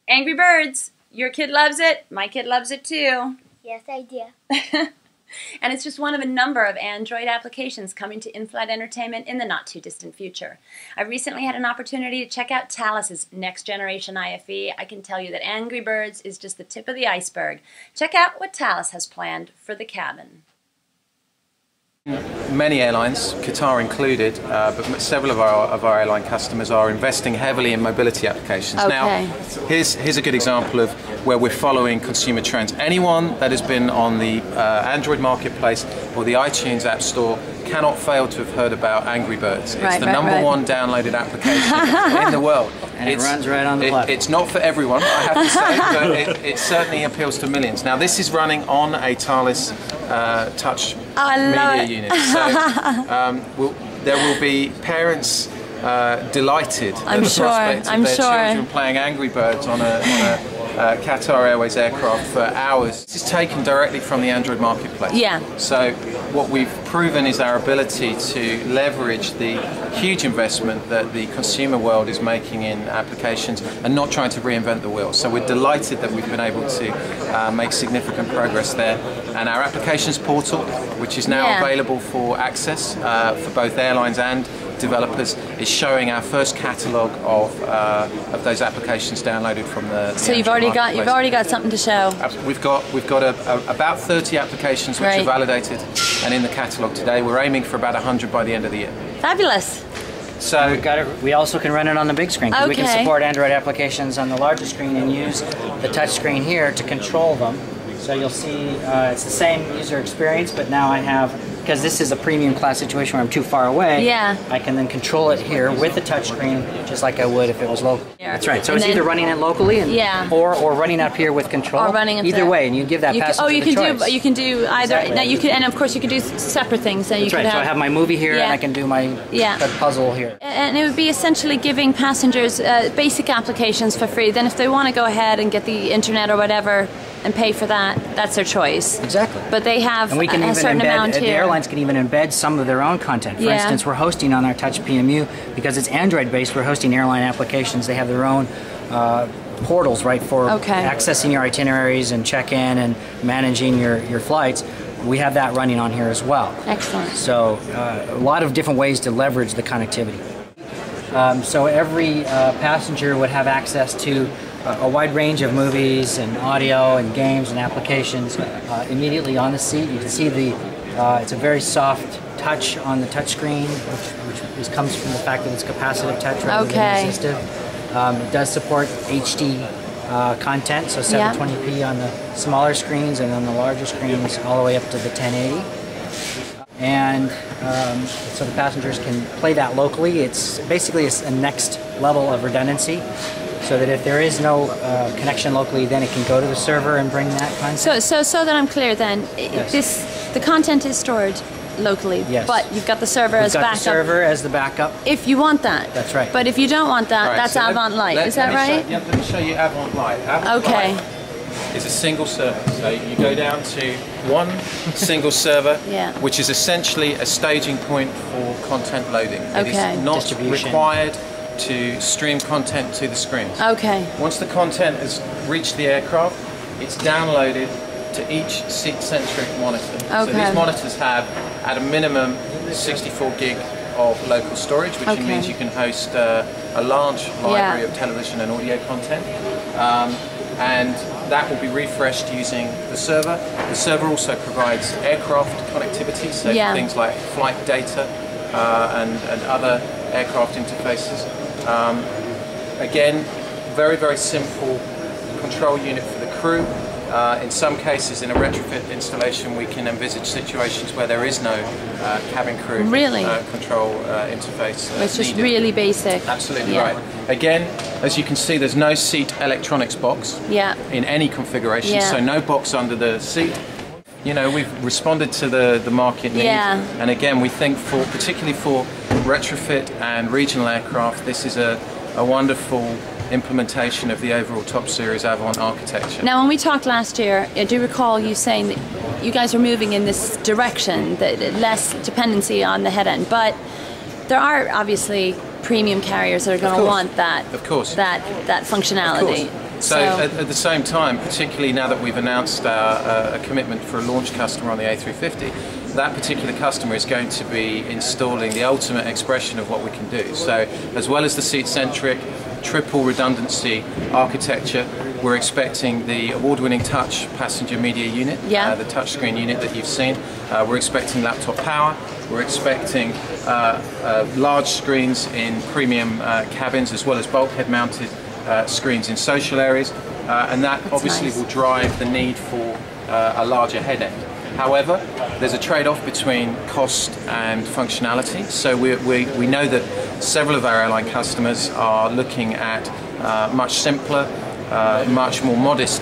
Angry Birds. Your kid loves it. My kid loves it too. Yes, I do. And it's just one of a number of Android applications coming to in-flight entertainment in the not-too-distant future. I recently had an opportunity to check out Thales' next-generation IFE. I can tell you that Angry Birds is just the tip of the iceberg. Check out what Thales has planned for the cabin. Many airlines, Qatar included, but several of our airline customers are investing heavily in mobility applications. Okay. Now, here's a good example of where we're following consumer trends. Anyone that has been on the Android marketplace or the iTunes App Store cannot fail to have heard about Angry Birds. It's the number one downloaded application in the world. And it runs right on the platform. It's not for everyone, I have to say, but it certainly appeals to millions. Now, this is running on a Thales touch media unit. So there will be parents delighted at the prospect of their children playing Angry Birds on a Qatar Airways aircraft for hours. This is taken directly from the Android marketplace. Yeah. So what we've proven is our ability to leverage the huge investment that the consumer world is making in applications and not trying to reinvent the wheel. So we're delighted that we've been able to make significant progress there. And our applications portal, which is now available for access for both airlines and developers, is showing our first catalogue of those applications downloaded from the So you've already got something to show. We've got about 30 applications which are validated and in the catalogue today. We're aiming for about 100 by the end of the year. Fabulous. So we also can run it on the big screen. We can support Android applications on the larger screen and use the touch screen here to control them. So you'll see it's the same user experience, but now I have, because this is a premium class situation where I'm too far away, I can then control it here with the touchscreen, just like I would if it was local. That's right. So and it's either running it locally or running up here with control. Or running either way, and you give that passenger the choice. You can do either. Exactly. Now you can, and of course you can do separate things. That's right. So I have my movie here, and I can do my puzzle here. And it would be essentially giving passengers basic applications for free. Then if they want to go ahead and get the internet or whatever and pay for that, that's their choice. Exactly. But they have and we can a certain amount here. The airlines can even embed some of their own content. For instance, we're hosting on our Touch PMU, because it's Android-based, we're hosting airline applications. They have their own portals, right, for accessing your itineraries and check-in and managing your flights. We have that running on here as well. Excellent. So a lot of different ways to leverage the connectivity. So every passenger would have access to a wide range of movies and audio and games and applications immediately on the seat. You can see it's a very soft touch on the touch screen, which comes from the fact that it's capacitive touch rather than assistive. It does support HD content, so 720p on the smaller screens, and on the larger screens all the way up to the 1080. And so the passengers can play that locally. It's basically a next level of redundancy, so that if there is no connection locally, then it can go to the server and bring that content. So that I'm clear then, the content is stored locally, but you've got the server as backup. The server as the backup. If you want that. That's right. But if you don't want that, that's so Avant Lite, is that right? Let me show you Avant Lite. Avant Lite is a single server. So you go down to one single server, which is essentially a staging point for content loading. It is not required to stream content to the screens. Once the content has reached the aircraft, it's downloaded to each seat-centric monitor. So these monitors have, at a minimum, 64 gig of local storage, which means you can host a large library of television and audio content. And that will be refreshed using the server. The server also provides aircraft connectivity, so things like flight data and other aircraft interfaces. Again, very, very simple control unit for the crew. In some cases, in a retrofit installation, we can envisage situations where there is no cabin crew control interface. It's just really basic. Absolutely right. Again, as you can see, there's no seat electronics box in any configuration, so no box under the seat. You know, we've responded to the market need, and again, we think particularly for retrofit and regional aircraft, this is a wonderful implementation of the overall top series Avant architecture. Now, when we talked last year, I do recall you saying that you guys are moving in this direction, that less dependency on the head end, but there are obviously premium carriers that are going to want that functionality. So at the same time, particularly now that we've announced a commitment for a launch customer on the A350, that particular customer is going to be installing the ultimate expression of what we can do. So as well as the seat-centric, triple redundancy architecture, we're expecting the award-winning touch passenger media unit, the touchscreen unit that you've seen. We're expecting laptop power. We're expecting large screens in premium cabins, as well as bulkhead-mounted screens in social areas, and that obviously will drive the need for a larger head end. However, there's a trade-off between cost and functionality. So we know that several of our airline customers are looking at much simpler, much more modest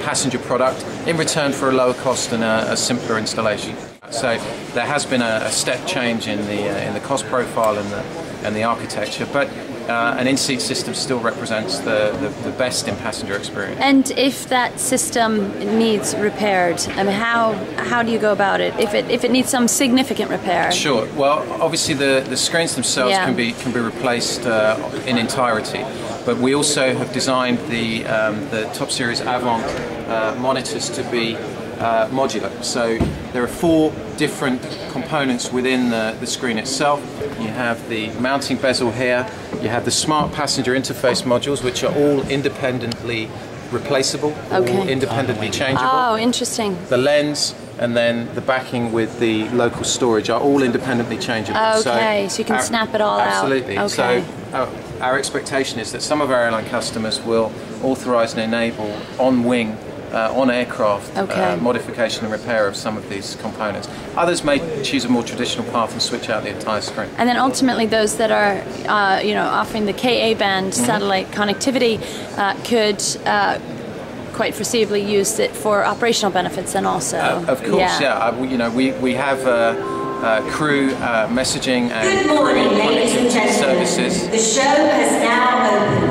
passenger product in return for a lower cost and a simpler installation. So there has been a step change in the cost profile and the architecture, but an in-seat system still represents the best in passenger experience. And if that system needs repaired, I mean, how do you go about it? If it needs some significant repair? Sure. Well, obviously the screens themselves can be replaced in entirety, but we also have designed the top series Avant monitors to be modular. So there are 4 different components within the screen itself. You have the mounting bezel here, you have the smart passenger interface modules, which are all independently replaceable, all independently changeable. Oh, interesting. The lens and then the backing with the local storage are all independently changeable. Okay, so you can snap it all absolutely. out. Absolutely. So our expectation is that some of our airline customers will authorise and enable on-wing on aircraft modification and repair of some of these components. Others may choose a more traditional path and switch out the entire screen. And then ultimately those that are offering the Ka band satellite connectivity could quite foreseeably use it for operational benefits then also. Of course, we have crew messaging and crew connectivity services. The show has now opened.